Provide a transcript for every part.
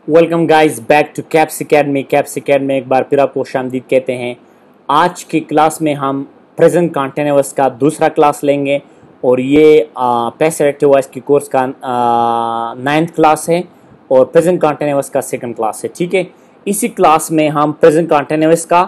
Welcome guys back to Caps Academy. Caps Academy एक बार फिर आपको खुशामदीद कहते हैं। आज की क्लास में हम प्रेजेंट कंटिन्यूअस का दूसरा क्लास लेंगे और ये पैसिव एक्टिव वॉइस की कोर्स का 9th क्लास है और प्रेजेंट कंटिन्यूअस का 2nd क्लास है। ठीक है, इसी क्लास में हम प्रेजेंट कंटिन्यूअस का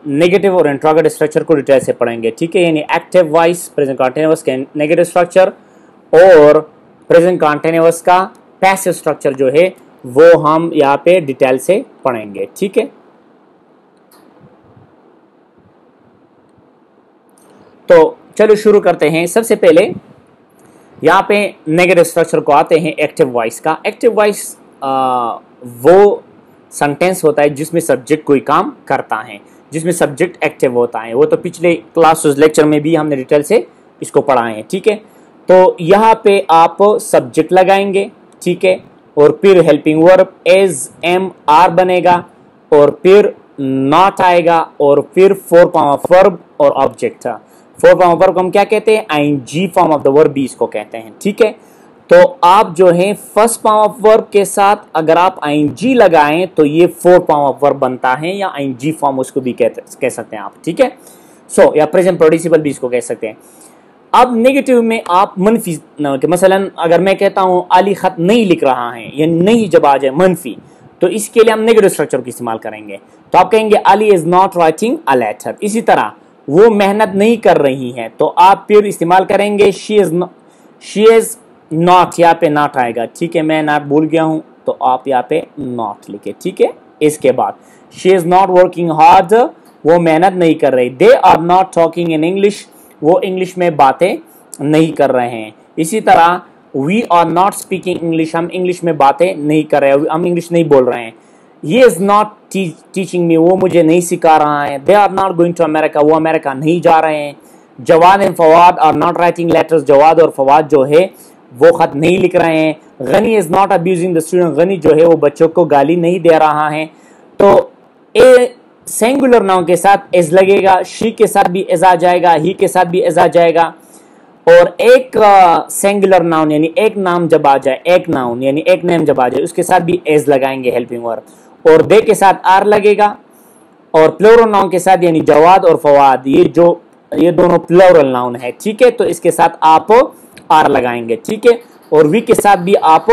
नेगेटिव और इंट्रोगेटिव स्ट्रक्चर को डिटेल से पढ़ेंगे। ठीक है, यानी एक्टिव वॉइस प्रेजेंट कंटिन्यूअस के नेगेटिव स्ट्रक्चर और प्रेजेंट कंटिन्यूअस का पैसिव स्ट्रक्चर जो है वो हम यहाँ पे डिटेल से पढ़ेंगे। ठीक है, तो चलो शुरू करते हैं। सबसे पहले यहाँ पे नेगेटिव स्ट्रक्चर को आते हैं एक्टिव वॉइस का। एक्टिव वॉइस वो सेंटेंस होता है जिसमें सब्जेक्ट कोई काम करता है, जिसमें सब्जेक्ट एक्टिव होता है। वो तो पिछले क्लास लेक्चर में भी हमने डिटेल से इसको पढ़ा है। ठीक है, तो यहाँ पे आप सब्जेक्ट लगाएंगे। ठीक है, और फिर helping verb as am are बनेगा और फिर नॉट आएगा और फिर फोर फॉर्म ऑफ वर्ब और ऑब्जेक्ट था। फोर फॉर्म ऑफ वर्ब हम क्या कहते हैं? ING form of the verb भी इसको कहते हैं। ठीक है, तो आप जो है फर्स्ट फॉर्म ऑफ वर्ब के साथ अगर आप आईएनजी लगाएं तो ये फोर फॉर्म ऑफ वर्ब बनता है, या आईएनजी फॉर्म उसको भी कह सकते हैं आप। ठीक है, सो या प्रेजेंट पार्टिसिपल भी इसको कह सकते हैं। अब नेगेटिव में आप मनफी, मसलन अगर मैं कहता हूं अली खत नहीं लिख रहा है, या नहीं जब आ जाए मनफी, तो इसके लिए हम नेगेटिव स्ट्रक्चर का इस्तेमाल करेंगे। तो आप कहेंगे Ali is not writing a letter. इसी तरह वो मेहनत नहीं कर रही है, तो आप फिर इस्तेमाल करेंगे शी इज नॉट। यहाँ पे नॉट आएगा। ठीक है, मैं नॉट भूल गया हूं तो आप यहाँ पे नॉट लिखे। ठीक है, इसके बाद she is not working hard, वो मेहनत नहीं कर रही। They are not talking in English, वो इंग्लिश में बातें नहीं कर रहे हैं। इसी तरह we are not speaking English, हम इंग्लिश में बातें नहीं कर रहे हैं, हम इंग्लिश नहीं बोल रहे हैं। ये इज नॉट टीचिंग मी, वो मुझे नहीं सिखा रहा है। They are not going to America, वो अमेरिका नहीं जा रहे हैं। Jawad and Fawad are not writing letters, Jawad और फवाद जो है वो खत नहीं लिख रहे हैं। Ghani is not abusing the student, Ghani जो है वो बच्चों को गाली नहीं दे रहा है। तो ए सिंगुलर नाउन के साथ एज लगेगा, शी के साथ भी एज आ जाएगा, ही के साथ भी एज आ जाएगा। और एक सिंगुलर नाउन यानी एक नाम जब आ जाए, एक नाउन यानी एक नेम जब आ जाए, उसके साथ भी एज लगाएंगे हेल्पिंग वर्ब। और दे के साथ आर लगेगा। और प्लूरल नाउन के साथ यानी जवाद और फवाद, ये दोनों प्लूरल नाउन है। ठीक है, तो इसके साथ आप आर लगाएंगे। ठीक है, और वी के साथ भी आप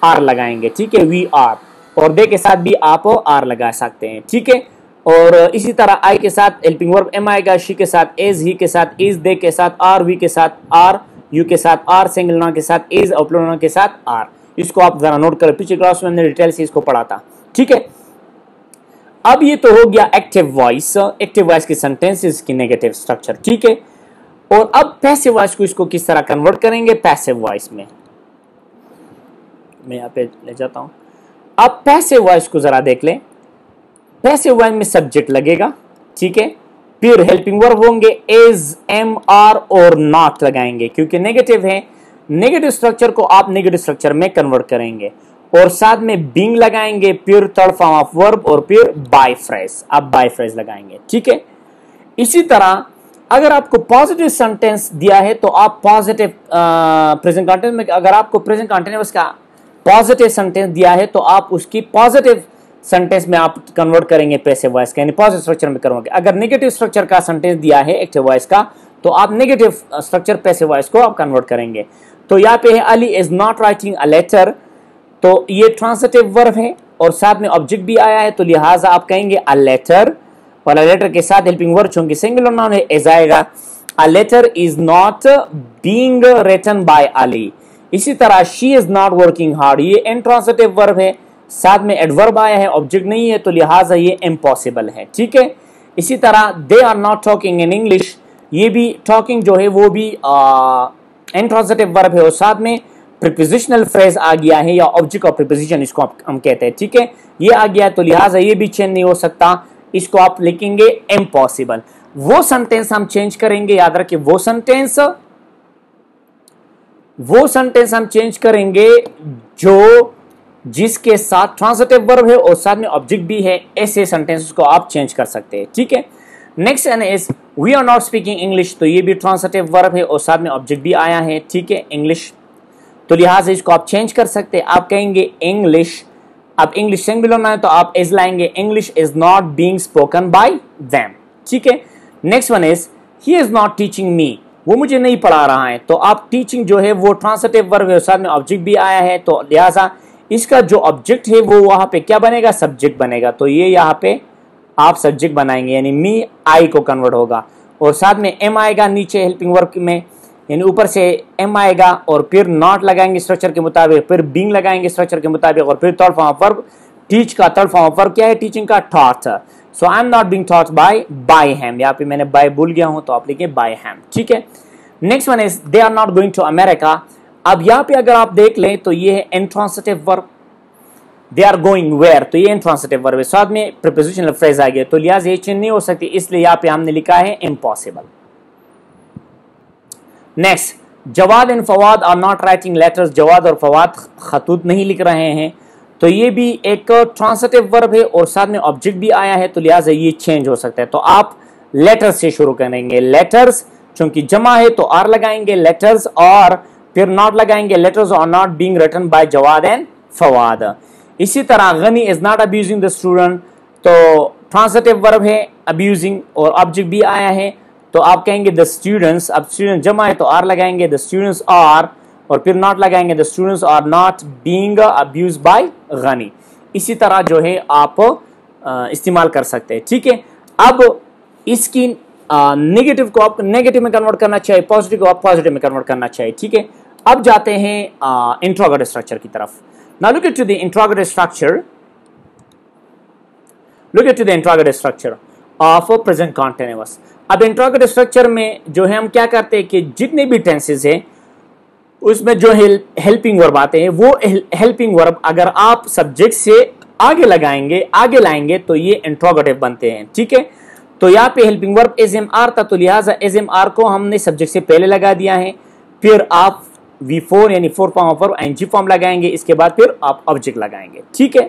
आर लगाएंगे। ठीक है, वी आर। और दे के साथ भी आप आर लगा सकते हैं। ठीक है, और इसी तरह आई के साथ हेल्पिंग वर्ब एम आएगा, शी के साथ एज, ही के साथ इज, दे के साथ आर, वी के साथ आर, यू के साथ आर, सिंगल नाउन के साथ इज और प्लूरल नाउन के साथ आर। इसको आप जरा नोट करें, पिछले क्लास में हमने डिटेल से इसको पढ़ा था। ठीक है, अब ये तो हो गया एक्टिव वॉइस, एक्टिव वॉइस की सेंटेंसेस की नेगेटिव स्ट्रक्चर। ठीक है, और अब पैसिव वॉइस को इसको किस तरह कन्वर्ट करेंगे पैसिव वॉइस में, मैं यहाँ पे ले जाता हूं। अब पैसिव वॉइस को जरा देख लें। पैसिव वॉइस में सब्जेक्ट लगेगा। ठीक है, फिर हेल्पिंग वर्ब होंगे एज, एम, आर और नॉट लगाएंगे, क्योंकि नेगेटिव है। नेगेटिव स्ट्रक्चर को आप नेगेटिव स्ट्रक्चर में कन्वर्ट करेंगे और साथ में बीइंग लगाएंगे, फिर थर्ड फॉर्म ऑफ वर्ब और फिर बाय फ्रेज, आप बाय फ्रेज लगाएंगे। ठीक है, इसी तरह अगर आपको पॉजिटिव सेंटेंस दिया है तो आप पॉजिटिव प्रेजेंट कंटिन्यूअस में, अगर आपको प्रेजेंट कंटिन्यूअस का पॉजिटिव सेंटेंस दिया है तो आप उसकी पॉजिटिव सेंटेंस में आप कन्वर्ट करेंगे पैसिव वॉइस का, यानी पॉजिटिव स्ट्रक्चर में करोगे। अगर नेगेटिव स्ट्रक्चर का सेंटेंस दिया है एक्टिव वॉइस का तो आप नेगेटिव स्ट्रक्चर पैसिव वॉइस को आप कन्वर्ट करेंगे। तो यहाँ पे है Ali is not writing a letter, तो ये ट्रांसिटिव वर्ब है और साथ में ऑब्जेक्ट भी आया है, तो लिहाजा आप कहेंगे अ लेटर, और अ लेटर के साथ हेल्पिंग वर्ब चूंकि सिंगुलर नाउन है एज आएगा। A letter is not being written by Ali. इसी तरह she is not working hard, ये इंट्रांसिटिव वर्ब है, साथ में एडवर्ब आया है, ऑब्जेक्ट नहीं है, तो लिहाजा ये इम्पॉसिबल है। ठीक है, इसी तरह they are not talking in English, ये भी टॉकिंग जो है वो भी इंट्रांसिटिव वर्ब है और साथ में प्रीपोजिशनल फ्रेज आ गया है, या ऑब्जेक्ट ऑफ प्रीपोजिशन इसको हम कहते हैं। ठीक है, ये आ गया तो लिहाजा ये भी चेंज नहीं हो सकता, इसको आप लिखेंगे इम्पॉसिबल। वो सेंटेंस हम चेंज करेंगे, याद रखिए वो सेंटेंस हम चेंज करेंगे जो जिसके साथ ट्रांसिटिव वर्ब है और साथ में ऑब्जेक्ट भी है, ऐसे सेंटेंसेस को आप चेंज कर सकते हैं। ठीक है, next one is we are not speaking English, तो ये भी ट्रांसिटिव वर्ब है और साथ में ऑब्जेक्ट भी आया है। ठीक है, इंग्लिश, तो लिहाजा इसको आप चेंज कर सकते हैं। आप कहेंगे इंग्लिश अब इंग्लिश सिंगुलर ना है तो आप इज लाएंगे, English is not being spoken by them. ठीक है, next one is he is not teaching me, वो मुझे नहीं पढ़ा रहा है। तो आप टीचिंग जो है वो ट्रांसिटिव वर्ब है, साथ में ऑब्जेक्ट भी आया है, तो लिहाजा इसका जो ऑब्जेक्ट है वो वहां पे क्या बनेगा, सब्जेक्ट बनेगा। तो ये यहाँ पे आप सब्जेक्ट बनाएंगे, यानी मी आई को कन्वर्ट होगा और साथ में एम आएगा नीचे हेल्पिंग वर्ब में, यानी ऊपर से एम आएगा और फिर नॉट लगाएंगे स्ट्रक्चर के मुताबिक, फिर बीइंग लगाएंगे स्ट्रक्चर के मुताबिक और फिर third form of verb teach का थर्ड फॉर्म ऑफ वर्ब क्या है, टीचिंग का taught. So I am not being taught by him, यहाँ पे मैंने बाय भूल गया हूं तो आप लिखिए बाय हिम। ठीक है, next one is they are not going to America. अब यहाँ पे अगर आप देख लें तो ये है intransitive verb, they are going where, तो ये इंट्रांसिटिव वर्ब है, साथ में प्रीपोजिशनल फ्रेज आ गया, तो लिहाजा ये चेंज नहीं हो सकती, इसलिए यहाँ पे हमने लिखा है impossible. Next, Jawad and Fawad are not writing letters, Jawad और फवाद खतूत नहीं लिख रहे हैं, तो ये भी एक ट्रांसिटिव वर्ब है और साथ में ऑब्जेक्ट भी आया है, तो लिहाजा ये चेंज हो सकता है। तो आप लेटर्स से शुरू करेंगे, लेटर्स चूंकि जमा है तो आर लगाएंगे लेटर्स, और फिर नॉट लगाएंगे letters are not being written by Jawad and Fawad. इसी तरह Ghani is not abusing the student, तो ट्रांसिटिव वर्ब है अब्यूजिंग और ऑब्जेक्ट भी आया है, तो आप कहेंगे द स्टूडेंट्स, अब स्टूडेंट जमा है तो आर लगाएंगे, द स्टूडेंट्स आर और फिर नॉट लगाएंगे, the students are not being abused by Ghani. इसी तरह जो है आप इस्तेमाल कर सकते हैं। ठीक है, अब इसकी नेगेटिव को आप नेगेटिव में कन्वर्ट करना चाहिए, पॉजिटिव को आप पॉजिटिव में कन्वर्ट करना चाहिए। ठीक है, अब जाते हैं इंट्रोगेटिव स्ट्रक्चर की तरफ। Now look at the interrogative structure. Look at the interrogative structure of a present continuous. अब interrogative structure में जो है हम क्या करते हैं कि जितने भी tenses है उसमें जो helping verb आते हैं वो helping verb अगर आप subject से आगे लगाएंगे, आगे लाएंगे तो ये interrogative बनते हैं। ठीक है, तो यहाँ पे helping verb SMR था, तो लिहाजा SMR को हमने subject से पहले लगा दिया है, फिर आप V4 यानी four form of verb ING form लगाएंगे, इसके बाद फिर आप ऑब्जेक्ट लगाएंगे। ठीक है,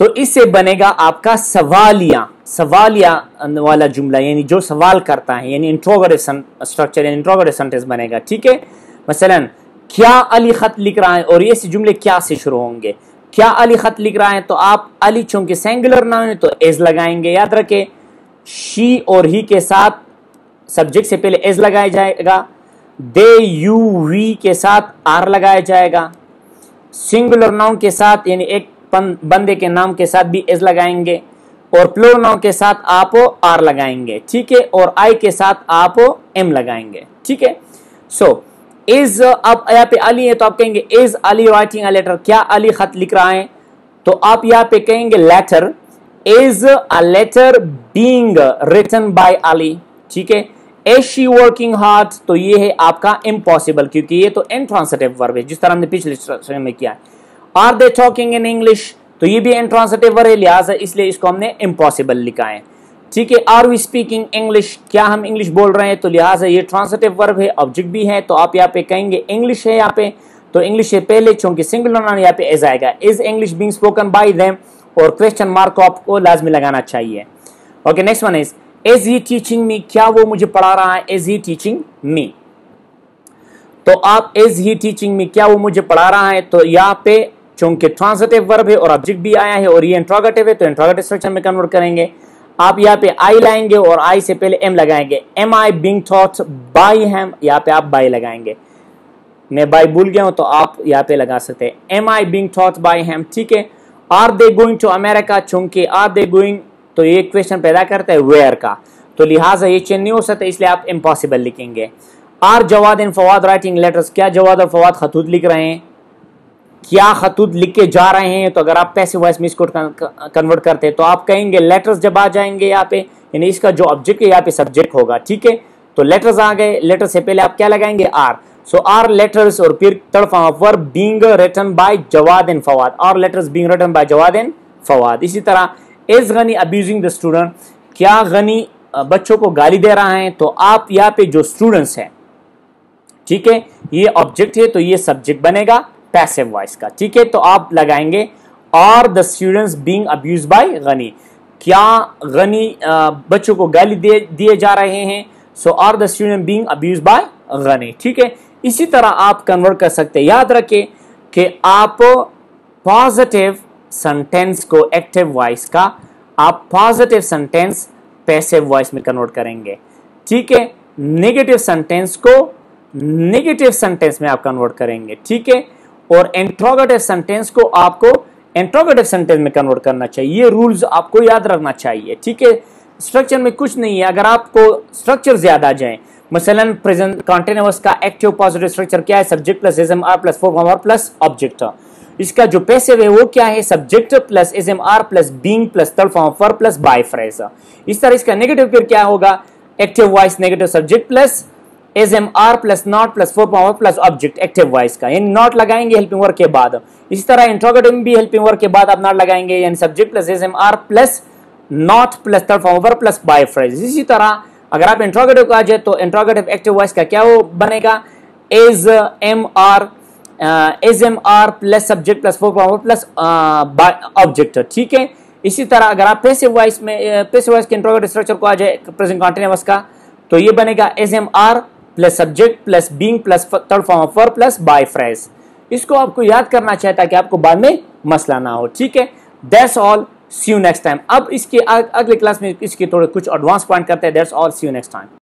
तो इससे बनेगा आपका सवालिया वाला जुमला, यानी जो सवाल करता है, यानी इंट्रोगेटिव स्ट्रक्चर यानी इंट्रोगेटिव सेंटेंस बनेगा। ठीक है, मसलन क्या अली खत लिख रहा है, और ये जुमले क्या से शुरू होंगे, क्या अली खत लिख रहा है, तो आप अली चूंकि सिंगुलर नाउन है तो एज लगाएंगे। याद रखें शी और ही के साथ सब्जेक्ट से पहले एज लगाया जाएगा, दे यू वी के साथ आर लगाया जाएगा, सिंगुलर नाउन के साथ यानी एक बंदे के नाम के साथ भी एज लगाएंगे, और प्लूरल नाउन के साथ आप आर लगाएंगे। ठीक है, और आई के साथ आप एम लगाएंगे। ठीक है, सो इज, अब यहाँ पे अली है तो आप कहेंगे is Ali writing a letter, क्या अली खत लिख रहा है, तो आप यहाँ पे कहेंगे letter, is a letter being written by Ali. ठीक है, Is she working hard, तो ये है आपका इम्पॉसिबल, क्योंकि ये तो इंट्रांसिटिव वर्ब है जिस तरह हमने पिछले स्ट्रक्चर में किया है। Are they talking in English, तो ये भी इंट्रांसिटिव वर्ब है, लिहाजा इसलिए इसको हमने इम्पॉसिबल लिखा है। ठीक है, आर वी स्पीकिंग इंग्लिश, क्या हम इंग्लिश बोल रहे हैं, तो लिहाजा ये ट्रांसिटिव वर्ब है, ऑब्जेक्ट भी है, तो आप यहाँ पे कहेंगे इंग्लिश है यहाँ पे, तो इंग्लिश से पहले चूंकि सिंगुलर नाउन यहाँ पे एज आएगा, is English being spoken by them, और क्वेश्चन मार्क को आपको लाजमी लगाना चाहिए। Okay, next one is he teaching me, क्या वो मुझे पढ़ा रहा है, इज ही टीचिंग मी, तो आप इज ही टीचिंग मी, क्या वो मुझे पढ़ा रहा है, तो यहाँ पे चूंकि ट्रांसिटिव वर्ब है और ऑब्जेक्ट भी आया है और ये इंट्रोगेटिव है, तो इंट्रोगेटिव स्ट्रक्चर में कन्वर्ट करेंगे। आप यहाँ पे आई लाएंगे और आई से पहले एम लगाएंगे, am I being taught by him, यहाँ पे आप बाय लगाएंगे, मैं बाय भूल गया हूं तो आप यहाँ पे लगा सकते हैं, am I being taught by him. ठीक है, are they going to America, चूंकि आर दे गोइंग तो ये क्वेश्चन पैदा करता है वेयर का, तो लिहाजा ये चेंज नहीं हो सकता, इसलिए आप इम्पॉसिबल लिखेंगे। Are Jawad and Fawad writing letters, क्या जवाद और फवाद खतूत लिख रहे हैं, क्या खतूत लिख के जा रहे हैं, तो अगर आप पैसिव वॉइस में इसको कन्वर्ट करते हैं तो आप कहेंगे लेटर्स जब आ जाएंगे यहाँ पे, यानी इसका जो ऑब्जेक्ट है यहाँ पे सब्जेक्ट होगा। ठीक है, तो लेटर्स आ गए, लेटर से पहले आप क्या लगाएंगे आर, सो आर लेटर्स और फिर third form of verb being written by Jawad and Fawad, are letters being written by Jawad and Fawad. इसी तरह is Ghani abusing the student, क्या गनी बच्चों को गाली दे रहा है, तो आप यहाँ पे जो स्टूडेंट्स हैं, ठीक है, ये ऑब्जेक्ट है तो ये सब्जेक्ट बनेगा पैसिव वॉइस का। ठीक है, तो आप लगाएंगे are the students being abused by Ghani, क्या गनी बच्चों को गाली दिए जा रहे हैं, so are the student being abused by Ghani. ठीक है, इसी तरह आप कन्वर्ट कर सकते हैं। याद रखें कि आप पॉजिटिव सेंटेंस को एक्टिव वॉइस का आप पॉजिटिव सेंटेंस पैसिव वॉइस में कन्वर्ट करेंगे, ठीक है। नेगेटिव सेंटेंस को नेगेटिव सेंटेंस में आप कन्वर्ट करेंगे, ठीक है। और इंट्रोगेटिव सेंटेंस को आपको इंट्रोगेटिव सेंटेंस में कन्वर्ट करना चाहिए। ये रूल्स आपको याद रखना चाहिए, ठीक है। स्ट्रक्चर में कुछ नहीं है, अगर आपको स्ट्रक्चर ज्यादा आ जाए, मसलन प्रेजेंट कॉन्टिन्यूअस का एक्टिव पॉजिटिव स्ट्रक्चर क्या है, subject plus ASMR plus form of verb plus object. इसका जो पैसिव है वो क्या है, subject plus ASMR plus being plus third form of verb plus by phrase. इस तरह इसका नेगेटिव फिर क्या होगा, active voice negative subject plus ASMR plus not plus four form plus object active voice का, यानी नॉट लगाएंगे हेल्पिंग वर्ब के बाद। इसी तरह इंट्रोगेटिव में भी हेल्पिंग वर्ब के बाद आप नॉट लगाएंगे, यानी subject plus ASMR plus not plus third form of verb plus by phrase. इसी तरह अगर आप इंट्रोगेटिव को आ जाए तो इंट्रोगेटिव एक्टिव वॉइस का क्या वो बनेगा, ASMR plus subject plus four form of verb plus object, ठीक है। इसी तरह अगर आप पैसिव वॉइस में पैसिव वॉइस के इंट्रोगेटिव स्ट्रक्चर को आ जाए प्रेजेंट कॉन्टिन्यूअस का, तो ये बनेगा ASMR plus subject plus being plus third form of verb plus by phrase. इसको आपको याद करना चाहिए ताकि आपको बाद में मसला ना हो, ठीक है। That's all, see you next time. अब इसके अगले क्लास में इसके थोड़े कुछ एडवांस पॉइंट करते हैं। That's all, see you next time.